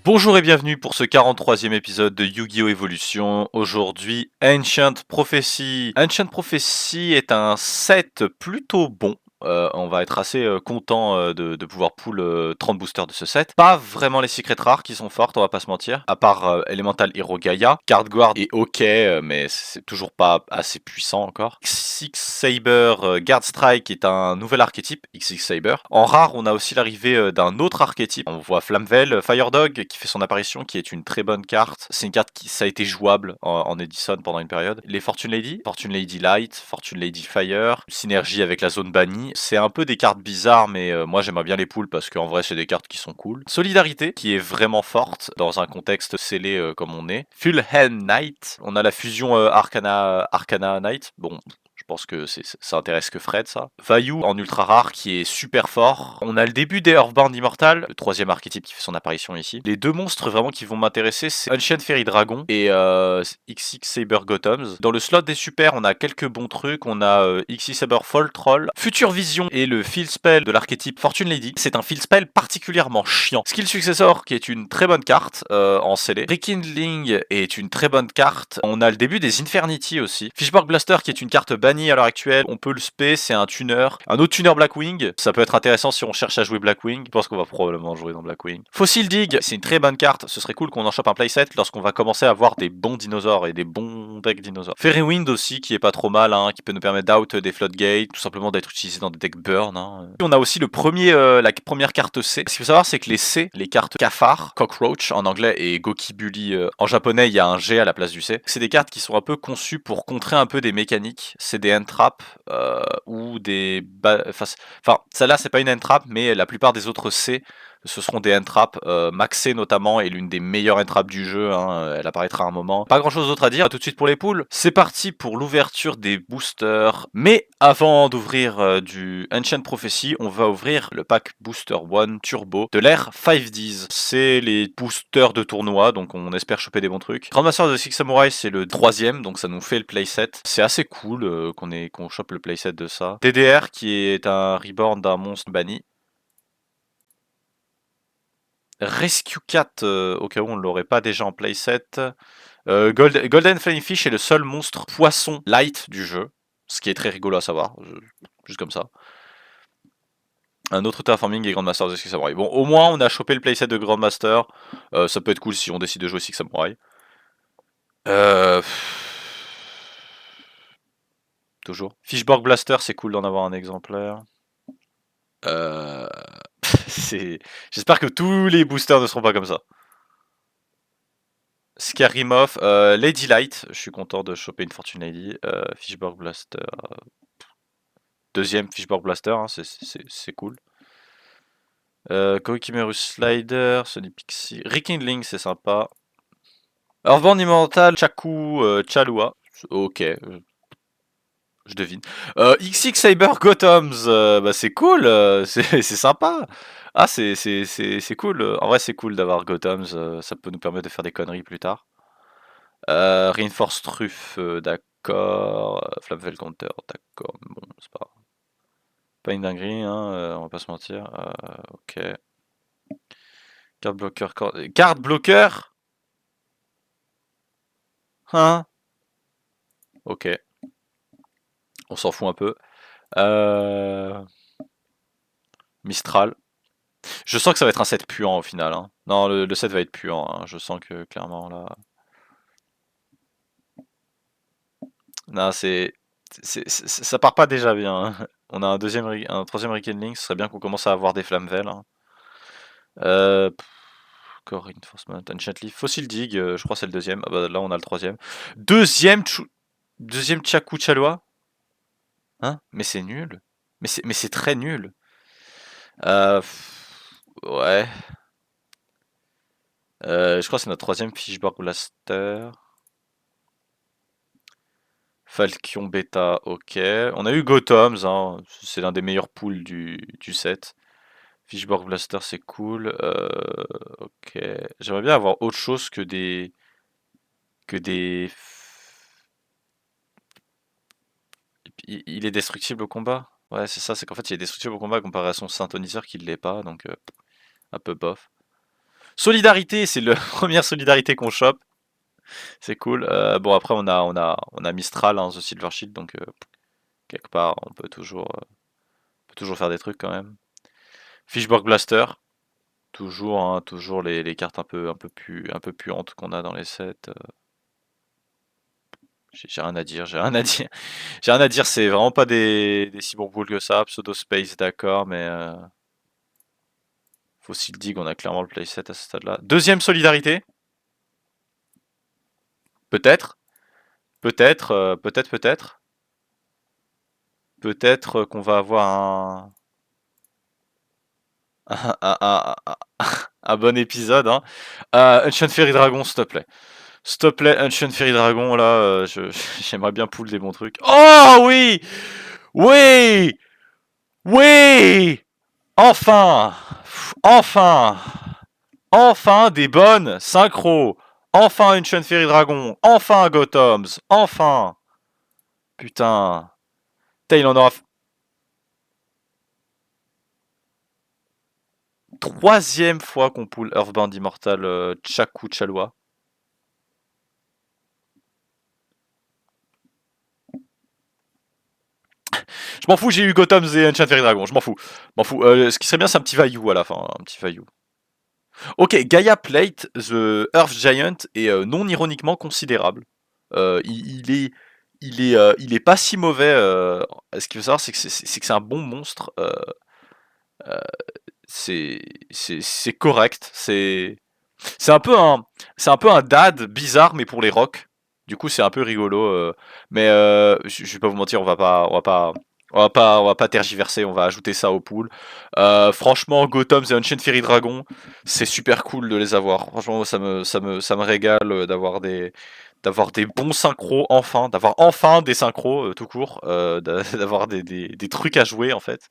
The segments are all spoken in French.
Bonjour et bienvenue pour ce 43e épisode de Yu-Gi-Oh! Evolution. Aujourd'hui, Ancient Prophecy. Ancient Prophecy est un set plutôt bon. On va être assez content de pouvoir pull 30 boosters de ce set. Pas vraiment les secrets rares qui sont fortes, on va pas se mentir. À part Elemental Hero Gaia. Card Guard est ok, mais c'est toujours pas assez puissant encore. X6 Saber Guard Strike est un nouvel archétype, X6 Saber. En rare, on a aussi l'arrivée d'un autre archétype. On voit Flamvel, Fire Dog, qui fait son apparition, qui est une très bonne carte. C'est une carte qui ça a été jouable en Edison pendant une période. Les Fortune Lady Light, Fortune Lady Fire, synergie avec la zone bannie. C'est un peu des cartes bizarres, mais moi j'aimerais bien les pools parce qu'en vrai c'est des cartes qui sont cool. Solidarité, qui est vraiment forte dans un contexte scellé comme on est. Full Hand Knight, on a la fusion Arcana Knight. Bon, je pense que ça intéresse que Fred, ça. Vayu en ultra rare qui est super fort. On a le début des Earthbound Immortal, le troisième archétype qui fait son apparition ici. Les deux monstres vraiment qui vont m'intéresser, c'est Ancient Fairy Dragon et XX Saber Gothoms. Dans le slot des super, on a quelques bons trucs. On a XX Saber Fall Troll, Future Vision et le Field Spell de l'archétype Fortune Lady. C'est un Field Spell particulièrement chiant. Skill Successor qui est une très bonne carte en scellé. Rekindling est une très bonne carte. On a le début des Infernity aussi. Fishborg Blaster qui est une carte bannie à l'heure actuelle. On peut le spé, c'est un tuner. Un autre tuner Blackwing. Ça peut être intéressant si on cherche à jouer Blackwing. Je pense qu'on va probablement jouer dans Blackwing. Fossil Dig, c'est une très bonne carte. Ce serait cool qu'on en chope un playset lorsqu'on va commencer à avoir des bons dinosaures et des bons decks dinosaures. Fairywind aussi qui est pas trop mal, hein, qui peut nous permettre d'out des floodgates, tout simplement d'être utilisé dans des decks burn. Hein. On a aussi la première carte C. Ce qu'il faut savoir, c'est que les C, les cartes Cafard, Cockroach en anglais et Gokibuli en japonais, il y a un G à la place du C. C'est des cartes qui sont un peu conçues pour contrer un peu des mécaniques. C'est des hand traps ou des... Enfin, celle-là, c'est pas une hand trap, mais la plupart des autres C, ce seront des hand traps. Maxé notamment est l'une des meilleures hand traps du jeu. Hein. Elle apparaîtra à un moment. Pas grand-chose d'autre à dire. Tout de suite pour les poules. C'est parti pour l'ouverture des boosters. Mais avant d'ouvrir du Ancient Prophecy, on va ouvrir le pack Booster 1 Turbo de l'ère 5Ds. C'est les boosters de tournoi, donc on espère choper des bons trucs. Grandmaster de Six Samurai, c'est le troisième, donc ça nous fait le playset. C'est assez cool qu'on chope le playset de ça. TDR, qui est un reborn d'un monstre banni. Rescue Cat, au cas où on ne l'aurait pas déjà en playset. Golden Flyingfish est le seul monstre poisson light du jeu, ce qui est très rigolo à savoir, juste comme ça. Un autre Terraforming et Grandmaster de Six Samurai. Bon, au moins on a chopé le playset de Grandmaster. Ça peut être cool si on décide de jouer Six Samurai. Euh... Toujours. Fishborg Blaster, c'est cool d'en avoir un exemplaire. Euh... J'espère que tous les boosters ne seront pas comme ça. Scarimorph, Lady Light, je suis content de choper une Fortune Lady. Fishborg Blaster. Deuxième Fishborg Blaster, hein, c'est cool. Koikimeru Slider, Sonic Pixie. Rekindling, c'est sympa. Earthbound Immortal, Chaku, Chalua. Ok, je devine. XX Saber Gothoms, bah c'est cool, c'est sympa. Ah, c'est cool. En vrai, c'est cool d'avoir Gothoms, ça peut nous permettre de faire des conneries plus tard. Reinforce Truff, d'accord. Flamvel Counter, d'accord. Bon, c'est pas une dinguerie, hein, on va pas se mentir. Ok. Card blocker. Card blocker. Hein. Ok. On s'en fout un peu. Mistral. Je sens que ça va être un set puant au final. Hein. Non, le set va être puant. Hein. Je sens que clairement là. Non, ça part pas déjà bien. Hein. On a un troisième Rekindling. Ce serait bien qu'on commence à avoir des Flamvel. Hein. Core Reinforcement, Ancient Leaf, Fossil Dig, je crois que c'est le deuxième. Ah bah là on a le troisième. Deuxième Chaku Chalwa. Hein? Mais c'est nul. Mais c'est très nul. Ouais. Je crois que c'est notre troisième Fishborg Blaster. Falcon Beta, ok. On a eu Gothoms, hein. C'est l'un des meilleurs pools du set. Fishborg Blaster, c'est cool. Ok. J'aimerais bien avoir autre chose que des. Que des. Il est destructible au combat? Ouais, c'est ça, c'est qu'en fait, il est destructible au combat comparé à son synthoniseur qui ne l'est pas, donc un peu bof. Solidarité, c'est la première solidarité qu'on chope. C'est cool. Bon, après, on a Mistral, hein, The Silver Shield, donc quelque part, on peut toujours faire des trucs quand même. Fishborg Blaster, toujours, hein, toujours les cartes un peu puantes qu'on a dans les sets. J'ai rien à dire, j'ai rien à dire. J'ai rien à dire, c'est vraiment pas des si bons pools que ça. Pseudo Space, d'accord, mais Fossil Dig, on a clairement le playset à ce stade-là. Deuxième solidarité. Peut-être. Peut-être, peut-être. Peut-être qu'on va avoir un bon épisode. Hein. Ancient Fairy Dragon, s'il te plaît. S'il te plaît, Ancient Fairy Dragon, là, j'aimerais bien pull des bons trucs. Oh oui! Oui! Oui! Enfin! Enfin! Enfin des bonnes synchros! Enfin Ancient Fairy Dragon! Enfin Gothams! Enfin! Putain! Putain, il en aura... Troisième fois qu'on pull Earthbound Immortal Chaku Chalwa. Je m'en fous, j'ai eu Gothams et Enchant Fairy Dragon, je m'en fous. Ce qui serait bien, c'est un petit Vaillou à la fin, un petit Vaillou. Ok, Gaia Plate, The Earth Giant est non ironiquement considérable. Il est pas si mauvais. Ce qu'il faut savoir, c'est que c'est un bon monstre. Euh, c'est correct. C'est un peu un dad bizarre, mais pour les rocks. Du coup, c'est un peu rigolo. Mais je vais pas vous mentir, on va pas tergiverser. On va ajouter ça au pool. Franchement, Gotham et Ancient Fairy Dragon, c'est super cool de les avoir. Franchement, ça me régale d'avoir des bons synchros enfin, d'avoir enfin des synchros tout court, d'avoir des trucs à jouer en fait.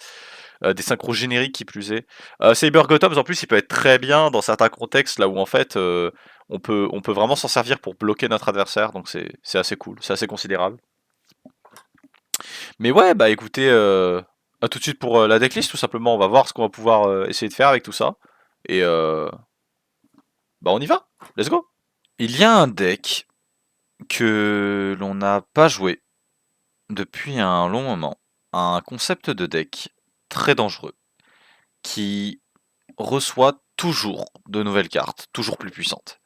Des synchros génériques qui plus est. Saber Gothams en plus il peut être très bien dans certains contextes là où en fait on peut vraiment s'en servir pour bloquer notre adversaire, donc c'est assez cool, c'est assez considérable. Mais ouais, bah écoutez, à tout de suite pour la decklist tout simplement, on va voir ce qu'on va pouvoir essayer de faire avec tout ça. Et bah on y va, let's go. Il y a un deck que l'on n'a pas joué depuis un long moment, un concept de deck très dangereux qui reçoit toujours de nouvelles cartes, toujours plus puissantes.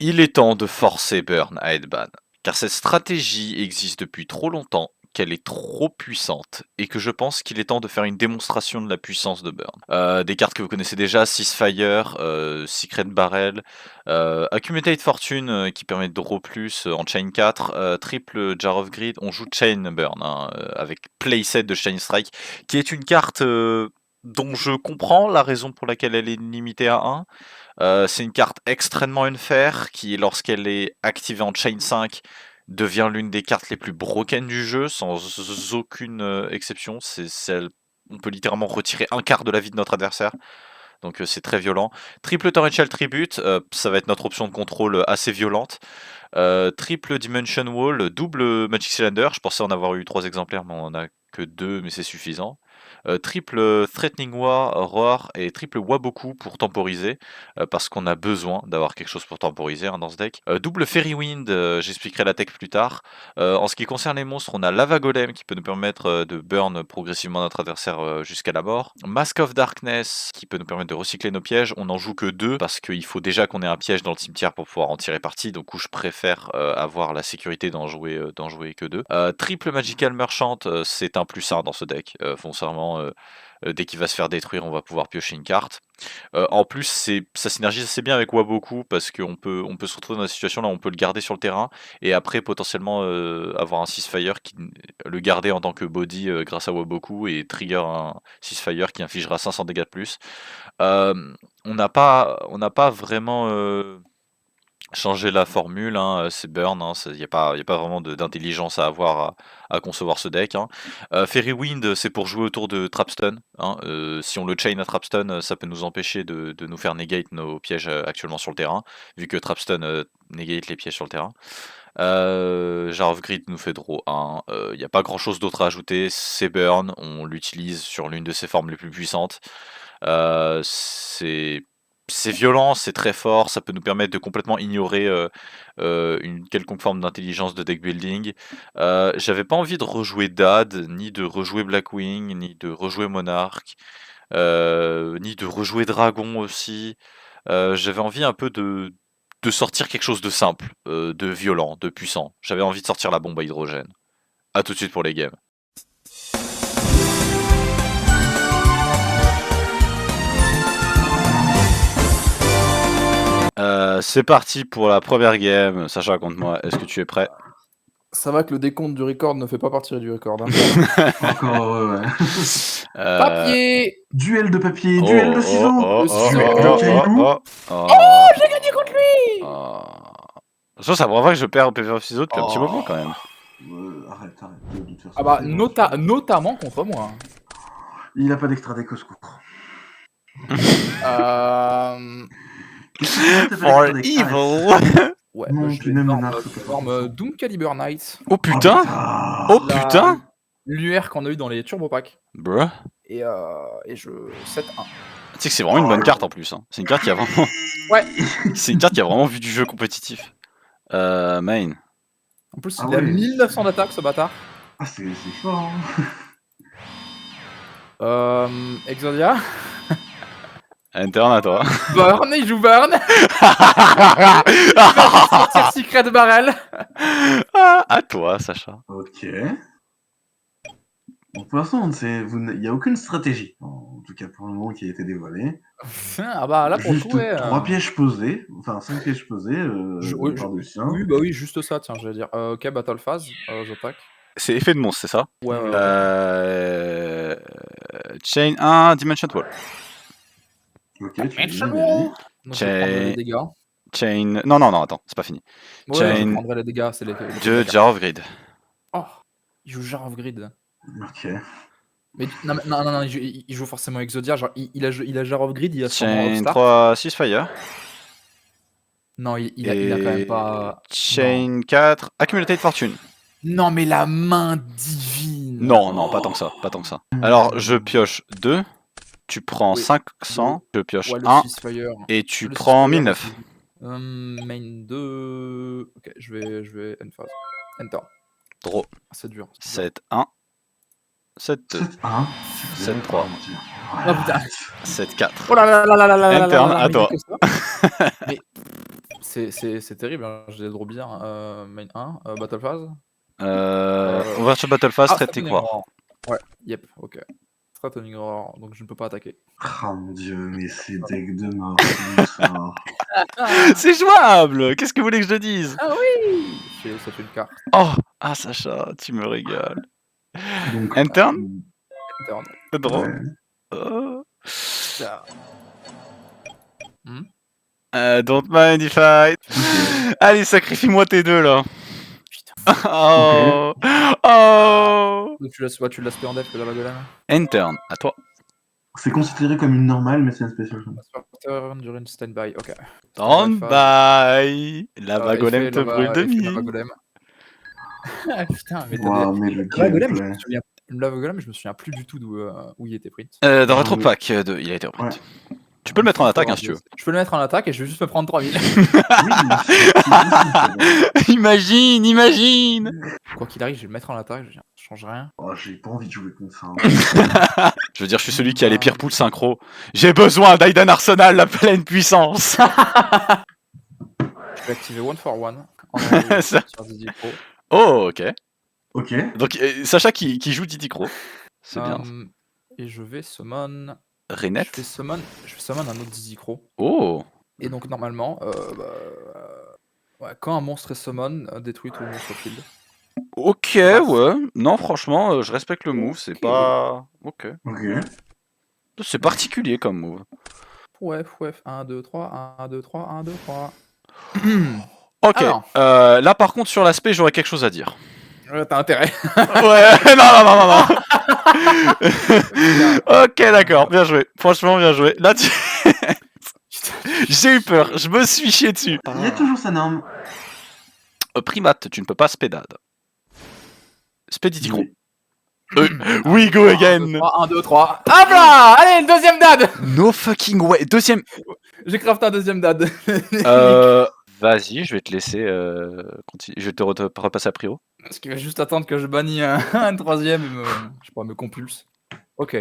Il est temps de forcer Burn à être ban, car cette stratégie existe depuis trop longtemps, qu'elle est trop puissante, et que je pense qu'il est temps de faire une démonstration de la puissance de Burn. Des cartes que vous connaissez déjà, Ceasefire, Secret Barrel, Accumulate Fortune qui permet de draw plus en Chain 4, triple Jar of Greed, on joue Chain Burn, hein, avec playset de Chain Strike, qui est une carte dont je comprends la raison pour laquelle elle est limitée à 1. C'est une carte extrêmement unfair qui, lorsqu'elle est activée en Chain 5, devient l'une des cartes les plus broken du jeu, sans aucune exception. On peut littéralement retirer un quart de la vie de notre adversaire. Donc c'est très violent. Triple Torrential Tribute, ça va être notre option de contrôle assez violente. Triple Dimension Wall, double Magic Cylinder. Je pensais en avoir eu 3 exemplaires, mais on en a que 2, mais c'est suffisant. Triple Threatening Roar et triple Waboku pour temporiser, parce qu'on a besoin d'avoir quelque chose pour temporiser hein, dans ce deck. Double Fairy Wind, j'expliquerai la tech plus tard. En ce qui concerne les monstres, on a Lava Golem qui peut nous permettre de burn progressivement notre adversaire jusqu'à la mort. Mask of Darkness qui peut nous permettre de recycler nos pièges. On n'en joue que 2 parce qu'il faut déjà qu'on ait un piège dans le cimetière pour pouvoir en tirer parti. Donc où je préfère avoir la sécurité d'en jouer que 2. Triple Magical Merchant, c'est un +1 dans ce deck. Foncièrement, dès qu'il va se faire détruire, on va pouvoir piocher une carte. En plus, ça synergise assez bien avec Waboku parce qu'on peut se retrouver dans une situation là où on peut le garder sur le terrain et après potentiellement avoir un Ceasefire le garder en tant que body grâce à Waboku et trigger un Ceasefire qui infligera 500 dégâts de plus. On n'a pas vraiment changer la formule, hein, c'est burn, hein, il n'y a pas vraiment d'intelligence à avoir à concevoir ce deck. Hein. Fairy Wind, c'est pour jouer autour de Trapstun. Hein, si on le chain à Trapstun, ça peut nous empêcher de nous faire negate nos pièges actuellement sur le terrain, vu que Trapstun negate les pièges sur le terrain. Jar of Greed nous fait draw 1. Il n'y a pas grand chose d'autre à ajouter, c'est burn, on l'utilise sur l'une de ses formes les plus puissantes. C'est c'est violent, c'est très fort, ça peut nous permettre de complètement ignorer une quelconque forme d'intelligence de deck building. J'avais pas envie de rejouer Dad, ni de rejouer Blackwing, ni de rejouer Monarch, ni de rejouer Dragon aussi. J'avais envie un peu de sortir quelque chose de simple, de violent, de puissant. J'avais envie de sortir la bombe à hydrogène. À tout de suite pour les games. C'est parti pour la première game. Sacha, raconte-moi, est-ce que tu es prêt? Ça va que le décompte du record ne fait pas partie du record. Hein. Encore, ouais. Papier. Duel de papier, duel de ciseaux. Duel de cailloux. J'ai gagné contre lui. Ça, c'est la première fois que je perds au PvP ciseaux depuis un petit moment quand même. Arrête de faire ça. Ah bah, notamment contre moi. Il a pas d'extra deck au secours. For evil. Ouais, Non, je puis vais même forme, Monarch, c'est pas forme ça. Doom Caliber Knight. Oh putain. Oh La- putain. L'UR qu'on a eu dans les Turbo Packs. Bruh. Et je 7-1. Tu sais que c'est vraiment une bonne carte en plus. Hein. C'est une carte qui a vraiment. Ouais. C'est une carte qui a vraiment vu du jeu compétitif. Main. En plus, Ah il a ouais. 1900 d'attaque, ce bâtard. Ah, c'est fort. Hein. Exodia. Interne à toi. Burn, il joue Burn. Sortir Secret Barrel. À toi, Sacha. Ok. Bon, pour l'instant, il n'y a aucune stratégie, en tout cas pour le moment, qui a été dévoilée. Ah bah là, pour le Juste coup, ouais. 3 pièges posés, enfin 5 pièges posés Oui, par le sien. Oui, bah oui, juste ça, tiens, j'allais dire. Ok, Battle Phase, j'attaque. C'est effet de monstre, c'est ça? Ouais. Chain 1, Dimension Wall. Ok, tu Dimension gagnes, Wall. vas-y. Donc je vais prendre les dégâts. Chain. Non, attends, c'est pas fini. Ouais, Chain. je prendrai les dégâts, c'est les 2, Jar of Grid. Oh, il joue Jar of Grid. Ok. Mais non, il joue forcément Exodia, genre il a Jar of Grid, il a son Chain Upstart. 3, 6 Fire. Non, il a quand même pas... Chain 4, Accumulated Fortune. Non, mais la main divine. Non, pas tant que ça, pas tant que ça. Alors, je pioche 2, tu prends Oui. 500, je pioche Ouais, le 1, 6-Fire. et tu Le prends 6-Fire, 1009. Main 2... Ok, je vais end phase. Enter. Draw. C'est dur. 7, 1. 7, 2. 7-1. 7, 3. Oh putain. 7, 4. Oh là là là là là là là Interne, là là, à mais toi. il y a que ça. Mais c'est terrible, hein. Je les draw bien. Main 1, Battle Phase. Ouverture Battle Phase, traite tes Threatening croix. Roar. Ouais, yep, ok. Threatening Roar, donc je ne peux pas attaquer. Oh mon dieu, mais ces decks de mort, tout ça. C'est jouable. Qu'est-ce que vous voulez que je dise? Ah oui. C'est une carte. Oh, Sacha, tu me régales. Donc, Interne. Interne. Draw. ouais. Ça. Don't mind if I... Allez, sacrifie-moi tes deux, là. Putain. Oh. Oh. Donc tu laisses plus en deck que la Golem. Interne, à toi. C'est considéré comme une normale, mais c'est une spécial. Turn during standby, ok. Standby. Lava Golem effet te brûle de effet Lava nuit. Golem. Ah putain, mais Wow, mais le Lava Golem, gameplay. Lava Golem, je me souviens plus du tout où il était print. Dans Ah, Retro oui. Pack 2, il a été repris. Ouais. Tu peux le mettre en attaque, hein, si tu veux. Je peux le mettre en attaque et je vais juste me prendre 3000. Oui, c'est possible. Imagine. Quoi qu'il arrive, je vais le mettre en attaque, je change rien. Oh, j'ai pas envie de jouer contre ça. Hein. Je veux dire, je suis celui qui a les pires poules synchro. J'ai besoin d'Aidan Arsenal à pleine puissance. Je vais activer one for one. Ça. Sur Didi Pro. Oh, ok. Ok. Donc, Sacha qui joue Didi Crow. C'est bien. Et je vais summon. Renette. Je vais summon un autre Didi Crow. Oh. Et donc normalement, ouais, quand un monstre est summon, détruit tout le monstre field. Ok, ouais. Non, franchement, je respecte le move. C'est Ok. pas. Ok. Ok. C'est particulier comme move. Ouais, 1, 2, 3, 1, 2, 3, 1, 2, 3. Ok. Alors. Là, par contre, sur l'aspect, j'aurais quelque chose à dire. T'as intérêt. Ouais, non. Ok, d'accord, bien joué. Franchement, bien joué. Là, j'ai eu peur, je me suis chié dessus. Il y a toujours sa norme. Primate, tu ne peux pas spédade. Spédidicro. We go again. 1, 2, 3. Hop là! Allez, une deuxième dad! No fucking way. Deuxième. J'ai crafté un deuxième dad. Vas-y, je vais te laisser continuer. Je vais te repasser à Prio. Parce qu'il va juste attendre que je bannis un troisième et je sais pas, me compulse. Ok.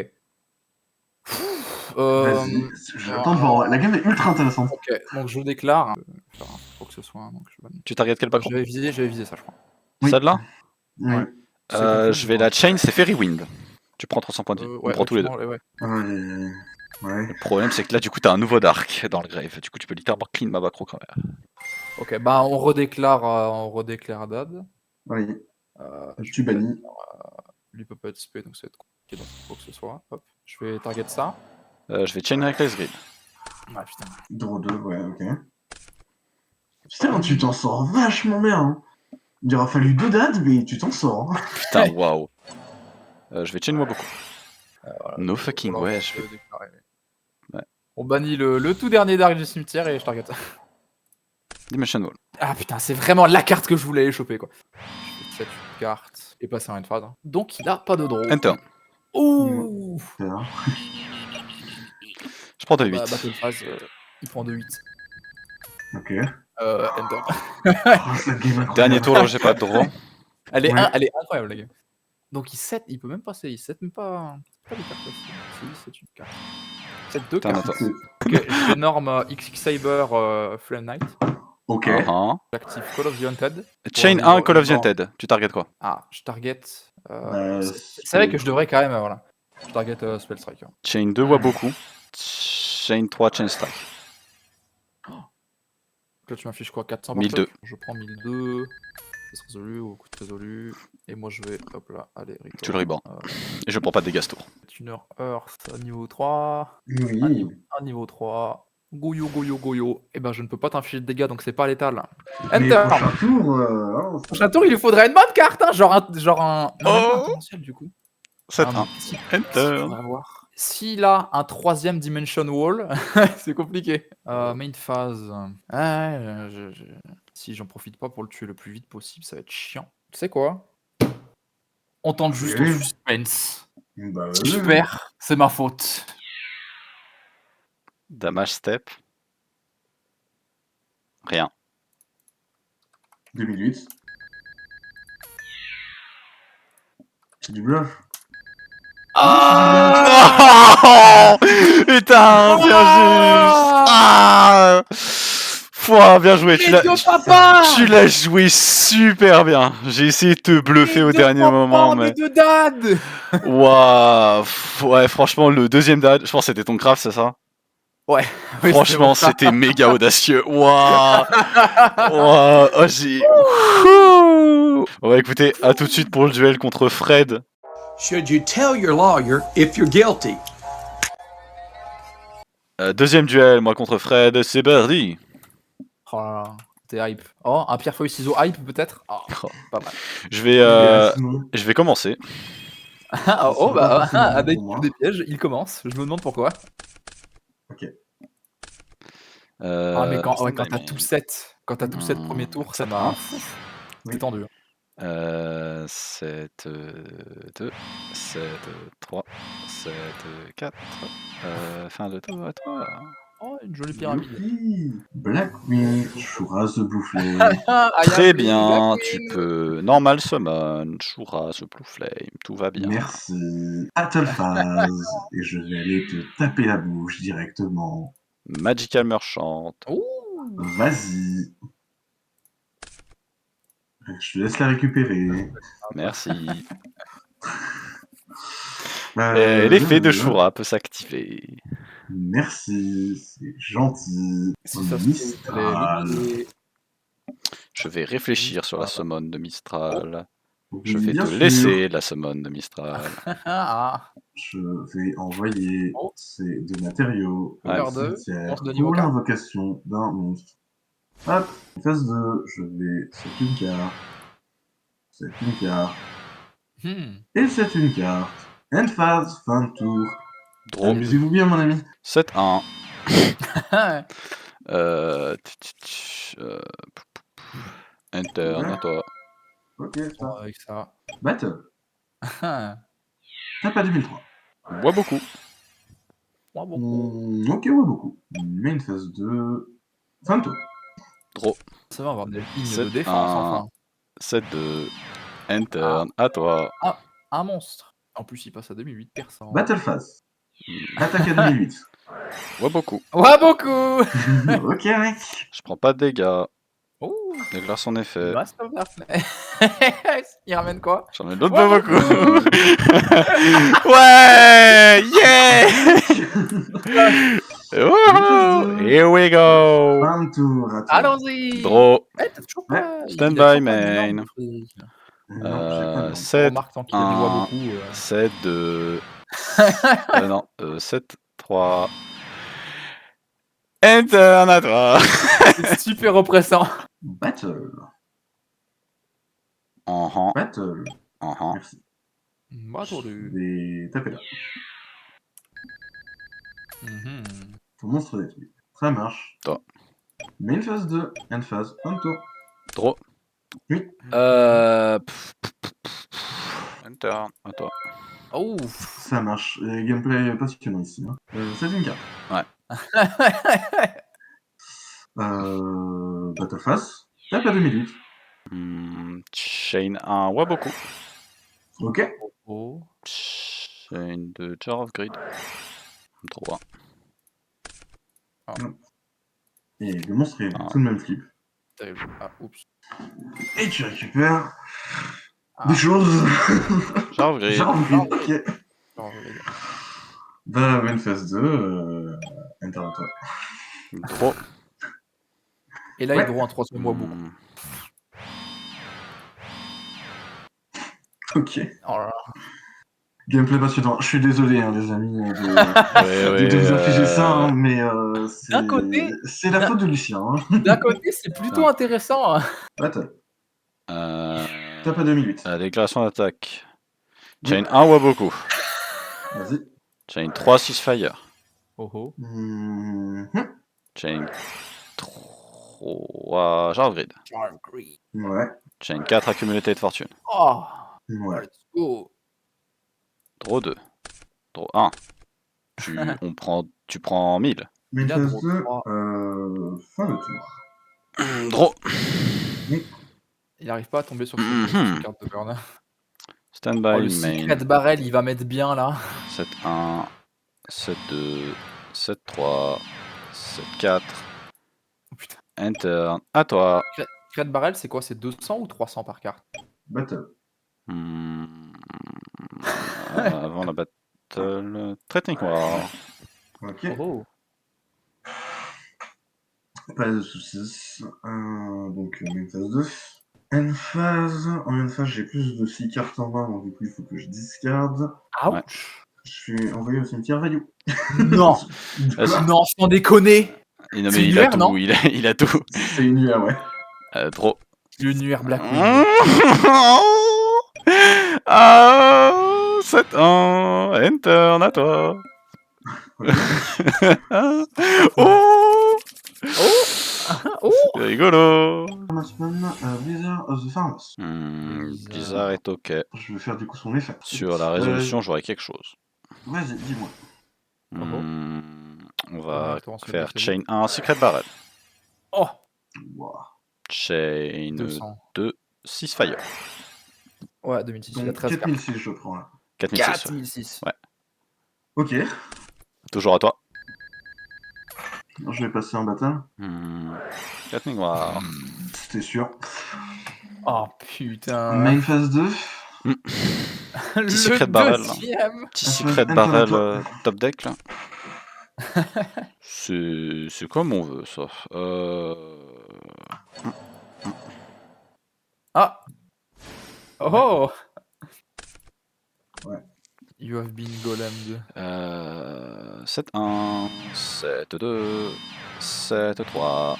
Vas-y, j'attends de voir. La game est ultra intéressante. Ok, donc je déclare. Faut que ce soit. Donc je bannis. Tu targetes quel patron? J'avais visé ça, je crois. Oui. Celle-là Oui. Ouais. C'est complet, Je vais la chain, c'est Fairy Wind. Tu prends 300 points de vie. On prend tous les deux. Ouais. Ouais. Le problème, c'est que là, du coup, t'as un nouveau Dark dans le grave. Du coup, tu peux littéralement clean ma macro quand même. Ok, bah on redéclare dad. Oui. Je Tu vais bannis. bannir, lui peut pas être spé, donc ça va être compliqué dans faut que ce soit. Hop, je vais target ça. Je vais chain Reckless Grid. Ah putain. Draw 2, ouais, ok. Putain, tu t'en sors vachement bien. Hein. Il aura fallu 2 dates, mais tu t'en sors. Hein. Putain, waouh. Je vais chain moi beaucoup. Voilà, No fucking voilà, way, je je vais fais. déclarer. Ouais. On bannit le tout dernier Dark du cimetière et je target ça. Dimension Wall. Ah putain, c'est vraiment la carte que je voulais aller choper quoi. Je vais 7 cartes et passer en une phase. Hein. Donc il a pas de draw. Enter. Ouh. Putain. Je prends de Bah, 8. battle phase, il prend de 8. Ok. Enter. Oh, cette game incroyable. Dernier tour, j'ai pas de draw. Elle est, Ouais. elle est incroyable la game. Donc il set, il peut même passer, il set même pas des cartes aussi. Si, c'est une carte. Set 2 Putain, cartes. attends. Ok, j'énorme XX Saber Flame Knight. Ok. J'active Call of the Hunted. Chain Pour 1, Call of the bon. Hunted. Tu targetes quoi? Ah, je target. C'est vrai que je devrais quand même, voilà. Je target Spell Striker. Chain 2, Waboku. Chain 3, Chain Strike. Là, tu m'affiches quoi, 400 par 1002. truc. Je prends 1002. C'est résolu, au coup de résolu. Et moi, je vais, hop là, allez, return. Tu le reborn. Et je prends pas de dégâts ce tour. Tuner Earth, niveau 3. Oui. Un niveau 3. Goyo. Et ben, je ne peux pas t'infliger de dégâts, donc c'est pas létal. Mais Enter. prochain tour, Prochain tour, il lui faudrait une bonne carte, hein, genre un. Non, même pas un Oh. potentiel du coup. 7-1. Enter. On va voir. S'il a un troisième Dimension Wall, c'est compliqué. Main phase. Si j'en profite pas pour le tuer le plus vite possible, ça va être chiant. Tu sais quoi? On tente juste au Oui. suspense. bah, Si je perds, c'est ma faute. Damage step. Rien. 2008. C'est du bluff. Oh putain, bien juste. Ah Pouah, bien joué. Tu l'as joué super bien. J'ai essayé de te bluffer au dernier moment, mais. de dad. Waouh. Ouais, franchement, le deuxième dad, je pense que c'était ton craft, c'est ça? Ouais. Franchement, c'était méga audacieux. Waouh. Waouh. Oh, j'ai. On va écouter, à tout de suite pour le duel contre Fred. Should you tell your lawyer if you're guilty? Deuxième duel, moi contre Fred, c'est parti. Oh là là, t'es hype. Oh, un pierre feuille ciseau hype peut-être. Oh, pas mal. Je vais commencer. Oh bah, avec pour moi. des pièges, il commence. Je me demande pourquoi. Mais quand t'as tout set, premier tour, ça m'a. C'est tendu. 7, 2, 7, 3, 7, 4. Fin de tour à toi. Oh, une jolie pyramide. Youpi. Blackwing, Shura the Blue Flame. Très bien, tu peux normal summon, Shura the Blue Flame, tout va bien. Merci. Battle phase. Et je vais aller te taper la bouche directement. Magical Merchant. Vas-y. Je te laisse la récupérer. Merci. L'effet de Shura peut s'activer. Merci, c'est gentil. Si ça se Mistral. Je vais réfléchir sur la summon de Mistral. Oui, Je vais bien te sûr. laisser la summon de Mistral. Je vais envoyer ces deux matériaux Ouais. au cimetière Lance de niveau pour 4. l'invocation d'un monstre. Hop, phase 2, je vais set une carte. Set une carte. Et set une carte. End phase, fin de tour. Draw. Amusez-vous bien, mon ami. 7-1. Enter, à toi. Ok, ça. Avec ça. Battle. Tape à 2003. Bois beaucoup. Moi, beaucoup. Ok, ouais, beaucoup. Main phase 2. Fin de tour. Draw. Ça va avoir des lignes C'est de défense, un- enfin. 7-2. Enter. À toi. Un monstre. En plus, il passe à 2008 percent. Battle phase. Attaque à 2008. Bois beaucoup. Ouais, beaucoup. Ok, mec. Je prends pas de dégâts. Oh, Déclare son effet. Master of Darkness. Il ramène quoi? J'en ai d'autres Ouais, bois beaucoup. Ouais. Yeah. Wouhou. Here we go. Fin de tour. À toi. Allons-y. Draw. Eh, t'as toujours pas. il Stand a by, toujours pas main. d'énorme fric. Non, j'ai pas de nom. 7, Remarque, tant qu'il a des voix 1, beaucoup. 7, 2. Non, 7, 3. Enter à toi. C'est super oppressant. Battle. Uh-huh, Battle. uh-huh. Merci. Moi, tour Je du. vais taper là. Mhm. Ton monstre détruit. Ça marche. Toi. Main phase 2. End phase. Fin de tour. Draw. Oui. Enter à toi. Oh. Ça marche. Et gameplay passionnant ici. Hein. C'est une carte. Battle phase. Tape à 2008. Chain 1, ouais, beaucoup. Ok. Oh. Chain de Jar of Grid. 3. Et le monstre est Ah. tout de même flip. Terrible. Ah, oups. Et tu récupères Ah. des choses. Jar of Grid. Genre, ok. Alors, je vais dire. Bah, main phase 2. Enter à toi. Draw. Et là, Ouais. il draw un 3e mois beaucoup. Ok. Oh là là. Gameplay passionnant. Je suis désolé, hein, les amis, Ouais, de vous infliger ça, hein, mais D'un côté- c'est la faute de Lucien. Hein. D'un côté, c'est plutôt intéressant. Hein. Battle. Tape à 2008. La déclaration d'attaque. Chain 1, ouais, beaucoup. Vas-y. Chain 3, 6 fire. Oh oh. Chain 3, Jar of Grid. Ouais. Chain 4, accumulated fortune. Oh. Ouais. Let's go. Draw 2. Draw 1. Tu prends 1000. Main Il a phase draw 2. trois. Fin de tour. Draw. Il arrive pas à tomber sur Mhm. cette carte de burn. Stand Oh, by le main. secret barrel, il va mettre bien là. 7, 1. 7, 2. 7, 3. 7, 4. Oh, putain. Enter. À toi. Secret barrel, c'est quoi? C'est 200 ou 300 par carte? Battle. Avant la battle. Threatening War. Ok. Oh. Pas de soucis. Donc, main phase 2. End phase. En end phase, j'ai plus de 6 cartes en main, donc du coup, il faut que je discarde. Ouch. Je suis envoyé au cimetière value. Non. Vas-y. Non, sans déconner. Non, mais C'est il a UR, tout. non Il a tout. C'est une UA, ouais. Draw. Le nuaire Black Wing. Ah, 7, 1. Enter. À toi. Oh. Oh. C'est rigolo. Farmersman, Blizzard of the Farmers. Blizzard est ok. Je vais faire du coup son effet. Sur la résolution, j'aurai quelque chose. Vas-y, dis-moi. On va Attends, c'est faire le Chain 1, Secret Barrel. Oh. Wow. Chain 200. 2, 6 Fire. Ouais, 2006, il a Donc 13 cartes. 4006, je prends là. 4006. 4006. Ouais. Ok. Toujours à toi. Je vais passer en battle. Threatening War. C'était sûr. Oh putain. Main phase 2. Le Secret Barrel. deuxième. Petit Un Secret peu Barrel toi. top deck là. C'est comme on veut ça. Ah. Oh. Ouais. You have been golem 2. 7, 1, 7, 2, 7, 3.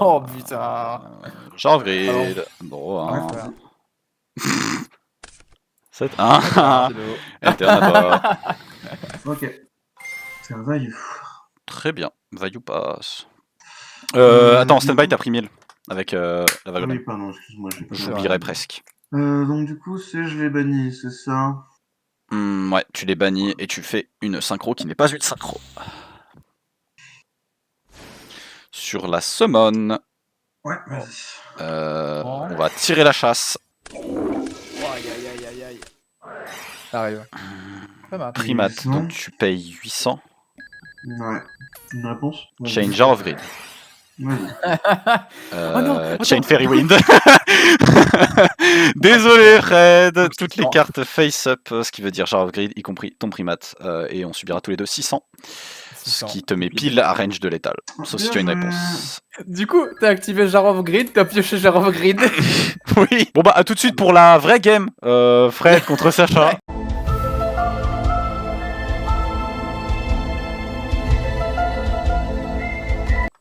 Oh putain. Jar of Grid. Draw 1. Ouais, 7, 1. c'est le haut. Enter à toi. Ok. C'est un value. Très bien. Value pass. Attends, standby, t'as pris 1000 avec la Ah Valorant. oui, pardon, excuse-moi, j'ai pas J'oublierais presque. Donc du coup, c'est je l'ai banni, c'est ça. Ouais, tu les bannis et tu fais une synchro qui n'est pas une synchro. Sur la summon, Ouais, vas-y. on va tirer la chasse. Aïe aïe aïe aïe aïe. Ça arrive. Pas mal. Primat, 800. donc tu payes 800. Ouais. Une réponse? Ouais, Changer of Grid. vas-y. Oh non, attends. Chain Fairy Wind. Désolé Fred, toutes les cartes face up, ce qui veut dire Jar of Grid, y compris ton Primat. Et on subira tous les deux 600. Ce qui te met pile à range de létal. Sauf si tu as une réponse. Du coup, t'as activé Jar of Grid, t'as pioché Jar of Grid. Oui. Bon bah à tout de suite pour la vraie game. Fred contre Sacha.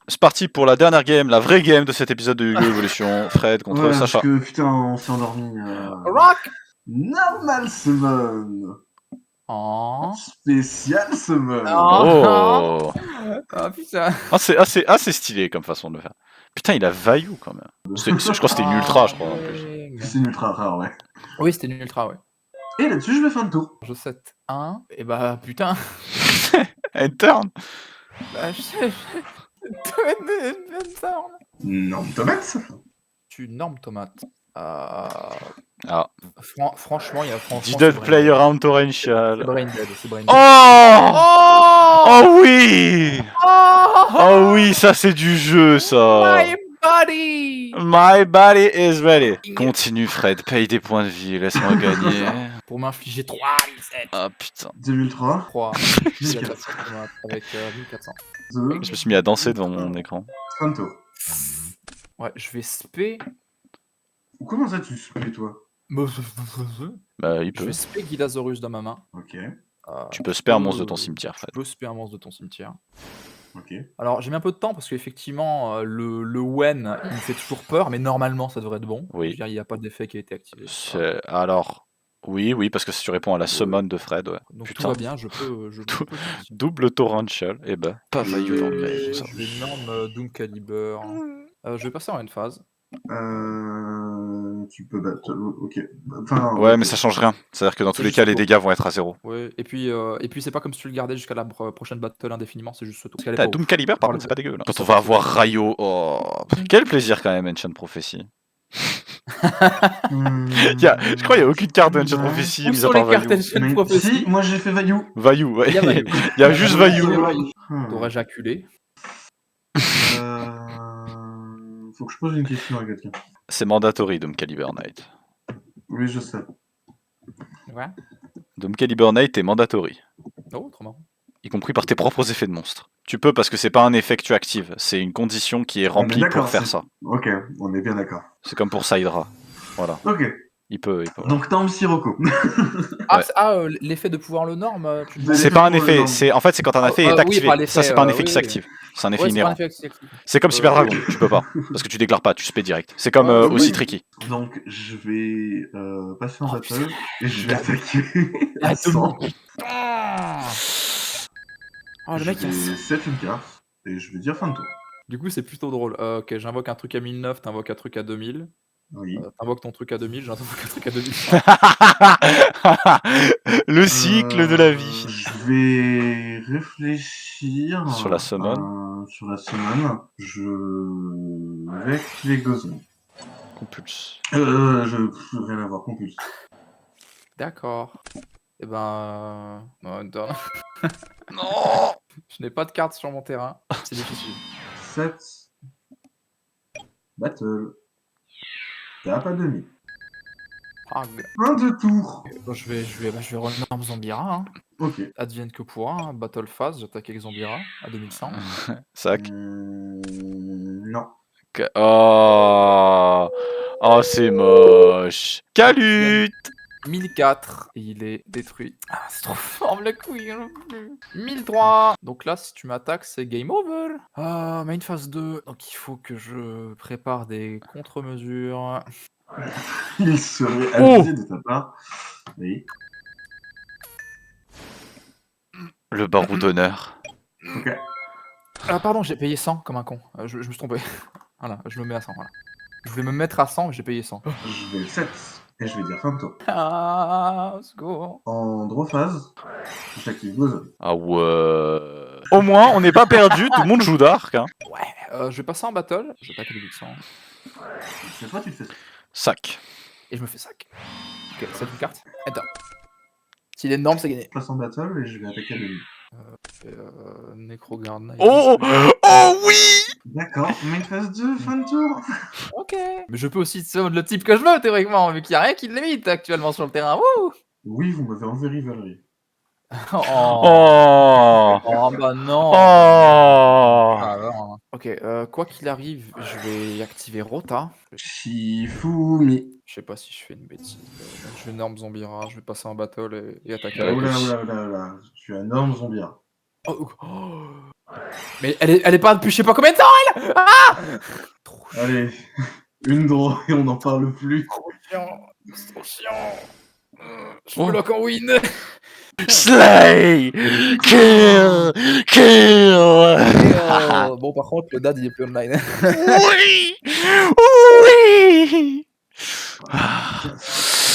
C'est parti pour la dernière game, la vraie game de cet épisode de Yu-Gi-Oh! Evolution. Fred contre Ouais, Sacha. parce que putain, on s'est endormi. Rock. Normal summon. Oh. Spécial summon. Oh, Ah putain. c'est assez stylé comme façon de le faire. Putain, il a Vaillou quand même. Je crois que c'était une ultra, je crois en plus. C'est une ultra rare, ouais. Oui, c'était une ultra, ouais. Et là-dessus, je vais fin de tour. Je 7 1. Et bah putain. And turn. Bah je sais. Non, tomate. Tu normes tomate. Ah. Franchement, il y a franchement. Didn't c'est play brain around dead. torrential. C'est brain dead, c'est brain dead. Oh Oh, Oh oui oh, Oh oui, ça c'est du jeu ça. my body. My body is ready. Continue Fred, paye des points de vie, laisse-moi gagner. Pour m'infliger 3 7 Ah putain. 2003. 3 1400. avec 1400. Je me suis mis à danser devant mon écran. Fin de tour. Ouais, je vais spé. Comment ça, tu spé, toi? Bah il Je peut. vais spé Guilasaurus dans ma main. Ok, Tu peux spare un monstre de ton cimetière Je Fred. peux spé un monstre de ton cimetière. ok. Alors, j'ai mis un peu de temps parce qu'effectivement, le Wen, il me fait toujours peur, mais normalement, ça devrait être bon. Oui. Je veux dire, il n'y a pas d'effet qui a été activé. Alors, oui, parce que si tu réponds à la summon de Fred, ouais. Donc tout Putain. va bien, je peux. Tout- Double torrential, et bah, pas Vaillou dans le grave, ça. Je vais norme Doom Caliber. Je vais passer en une phase. Tu peux battre. Ok. Enfin, Ouais, ok. mais ça change rien. C'est-à-dire que dans tous C'est les juste cas, le les tour. dégâts vont être à 0. Ouais. Et puis c'est pas comme si tu le gardais jusqu'à la prochaine battle indéfiniment, c'est juste ce tour. Parce qu'elle est T'as pas Doom ouf. Caliber, par Par contre, le- c'est pas dégueu. Là. Quand ça on va va, avoir Rayo, oh, quel plaisir quand même, Ancient Prophecy. Je crois qu'il y a aucune carte d'Ancient Prophecy, Où mis à sont part les cartes Vaillou. Ancient Mais Prophecy si, moi j'ai fait Vaillou. Vaillou, ouais. Il y a Vaillou. Il y a juste Vaillou. T'aurais jaculé. Faut que je pose une question à quelqu'un. C'est mandatory, Doom Caliber Knight. Oui, je sais. Ouais. Doom Caliber Knight est mandatory. Oh, trop marrant. Y compris par tes propres effets de monstre. Tu peux parce que c'est pas un effet que tu actives, c'est une condition qui est remplie d'accord, pour faire c'est- ça. Ok, on est bien d'accord. C'est comme pour Saïdra. Voilà, Ok, il peut. donc Tom Sirocco. Ah, Ouais. l'effet de pouvoir le norme, tu De- C'est pas un l'effet pour le effet, norme. c'est en fait c'est quand un effet oui, est activé. pas l'effet, Ça c'est pas un effet oui, qui oui. s'active. C'est un effet Ouais, c'est pas un inhérent. effet actif. C'est comme Cyber Dragon, tu peux pas. Parce que tu déclares pas, tu spé direct. C'est comme Ouais, aussi oui. Tricky. Donc je vais passer en Oh, battle et je vais attaquer Ah, à 100. Oh, le Je mec, il a vais set une carte et je vais dire fin de tour. Du coup, c'est plutôt drôle. Ok, j'invoque un truc à 1009, t'invoques un truc à 2000. Oui. T'invoques ton truc à 2000, j'invoque un truc à 2000. Le cycle de la vie. Je vais réfléchir Sur la summon. sur la summon. Je vais activer Gozon. Compulse. Rien à voir, compulse. D'accord. Et ben. Non. Non. Je n'ai pas de cartes sur mon terrain. C'est difficile. 7. Battle. T'as pas 2000. Ah, Fin de tour. bon, je vais renorme Zambira. Hein. Ok. Advienne que pourra. Hein. Battle phase, j'attaque avec Zambira à 2100. Sac. Non. Oh, c'est moche. Calut. 1004 et il est détruit. Ah, c'est trop fort la couille. J'en peux plus. 1003. Donc là, si tu m'attaques, c'est game over. Main phase 2. Donc il faut que je prépare des contre-mesures. Il serait abusé de ta part. Oui. Le barreau d'honneur. Ok. Ah pardon, j'ai payé 100 comme un con. Je me suis trompé. Voilà, je me mets à 100. Voilà. Je voulais me mettre à 100, mais j'ai payé 100. Je vais 7. Et je vais dire fin de tour. Ah, au secours. En draw phase, j'active Gozo. Ah ouais. Au moins, on n'est pas perdu, tout le monde joue Dark. Hein. Ouais, je vais passer en battle. Je vais attaquer les 800. Cette fois, tu te fais ça. Sac. Et je me fais sac. Ok, c'est une carte. Attends. S'il est énorme, c'est gagné. Je passe en battle et je vais attaquer le lit. Necrogard Knight. Oh Oh oui. D'accord, main phase 2, fin de tour. Ok. Mais je peux aussi summon le type que je veux, théoriquement, vu qu'il n'y a rien qui le limite actuellement sur le terrain. Wouh. Oui, vous m'avez enlevé Rivalry. Oh. Oh bah non. Oh. Ah, non. Ok, quoi qu'il arrive, je vais activer Rota. Shifumi. Je sais pas si je fais une bêtise. Je vais norme Zombira, je vais passer en battle et attaquer. Ouais, Oula, aussi. oula, oula, oula. Je suis un homme zombie. Oh. Mais elle est pas depuis je sais pas combien de temps elle. Ah. Trop chiant. Allez, une draw et on n'en parle plus. Trop chiant. C'est trop chiant. Je bloque en win. Slay. Kill. Kill. Bon, par contre, le dad il est plus online. Oui. Oui.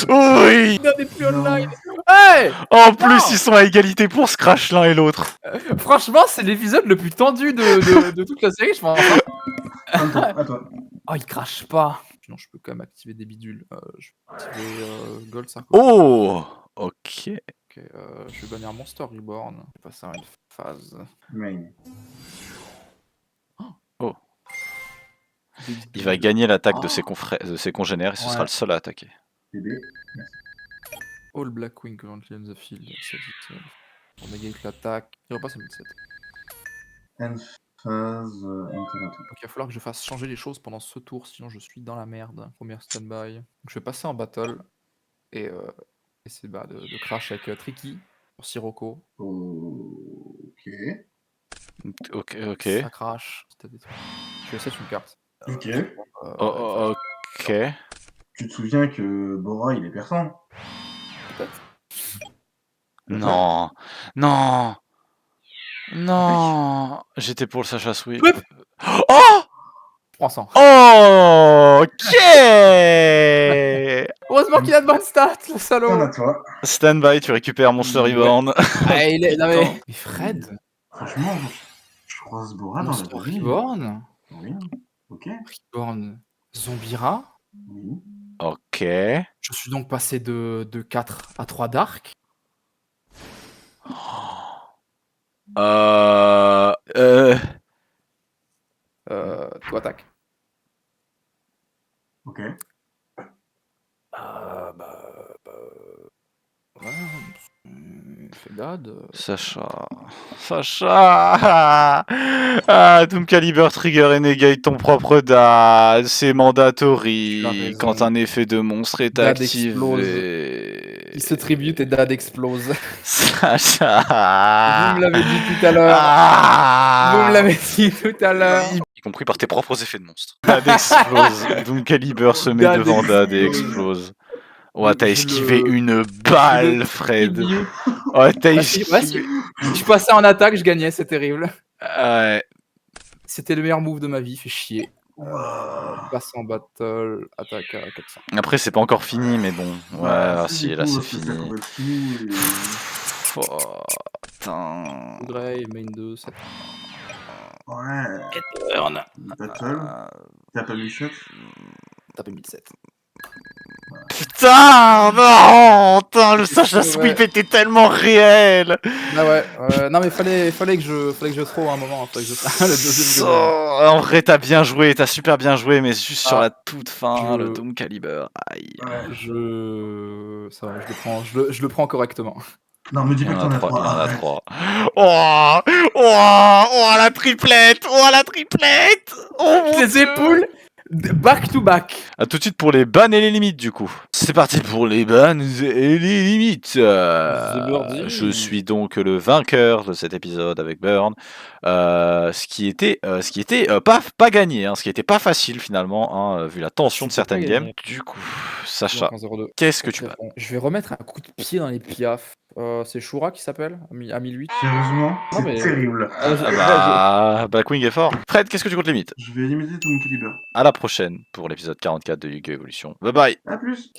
Oui. Le dad est plus Non. online. Hey. En plus, Non. ils sont à égalité pour se crash l'un et l'autre. Franchement, c'est l'épisode le plus tendu de toute la série, je pense. Fin de tour, à toi. Oh, il crache pas. Sinon, je peux quand même activer des bidules. Je vais activer Gold Sarko. Oh. Ok. Ok, je vais bannir Monster Reborn. Je vais passer à une phase. Main. Oh. Des Il va bidules. gagner l'attaque Oh. de ses congénères et ce Ouais. sera le seul à attaquer. Bébé. All Blackwing currently on the field. Set itself. On negate l'attaque. Il repasse à 1007. End phase, enter attack. Donc il va falloir que je fasse changer les choses pendant ce tour, sinon je suis dans la merde. Première standby. Donc je vais passer en battle et essayer de crash avec Tricky pour Sirocco. Ok. Ok. Ça crash. Si t'as des trucs. Je vais set une carte. Ok. Ok. Tu te souviens que Bora, il est persan? Peut-être. Non. Non. Non. J'étais pour le Sacha Sweep. Whip. Oh. 300. Oh. Ok. Heureusement qu'il a de bonnes stats, le T'en salaud. as toi. Stand by, tu récupères Monster Reborn. Ah, il est... Non mais Fred. Franchement, je croise Bora dans la Monster vraie vie. Reborn. Oui. Ok. Reborn. Zombira. Oui. Ok. Je suis donc passé de 4 à 3 Dark. Toi attaque. Ok. Ouais, fait dad. Sacha. Ah, Doom Caliber trigger et negate ton propre dad. C'est Tu mandatory as raison. quand un effet de monstre est Dad activé. Il se tribute et dad explose. Sacha. Vous me l'avez dit tout à l'heure. Vous me l'avez dit tout à l'heure. Y compris par tes propres effets de monstre. Dad explose. Doom Caliber se met Dad devant Dad et explose. explose. Oh, t'as Je esquivé le- une balle, Fred. Tribute. Oh, t'as Bah, si, ouais, esquivé. si. Je passais en attaque, je gagnais, c'est terrible. Ouais. C'était le meilleur move de ma vie, fait chier. Wow. Passe en battle, attaque à 400. Après, c'est pas encore fini, mais bon. Ouais, Bah, si, du là, coup, c'est parce que ça fini. correspond Oh, putain. Grey, main 2, 7. Ouais. Burn. Battle. T'as pas mis 7? Tapé 1007. Putain, non, putain, le Sacha Ouais. Sweep était tellement réel. Ah ouais, non mais fallait que je throw à un moment, fallait que je le deuxième Oh, game. en vrai, t'as bien joué, t'as super bien joué, mais juste sur Ah, la toute fin, je- le Doom Caliber. Aïe. Ouais. Ça va, je le prends correctement. Non, me dis Il pas y que en t'en a as 3, il y en a 3. 3. Oh, la triplette. Oh, la triplette. Oh, mon Les Dieu. épaules, back to back. A tout de suite pour les bans et les limites du coup. C'est parti pour les bans et les limites. The Birdie. Je suis donc le vainqueur de cet épisode avec Burn. Ce qui était pas gagné, hein, ce qui était pas facile finalement, hein, vu la tension de C'était pas certaines gagné. games. Du coup, Sacha, 0,2. qu'est-ce que tu as? Je vais remettre un coup de pied dans les piafs. C'est Shura qui s'appelle à 1008. Sérieusement, Non, c'est mais- terrible. Blackwing est fort. Fred, qu'est-ce que tu comptes limite? Je vais limiter ton calibre. À la prochaine pour l'épisode 44 de Yu-Gi-Oh! Evolution. Bye bye. A plus.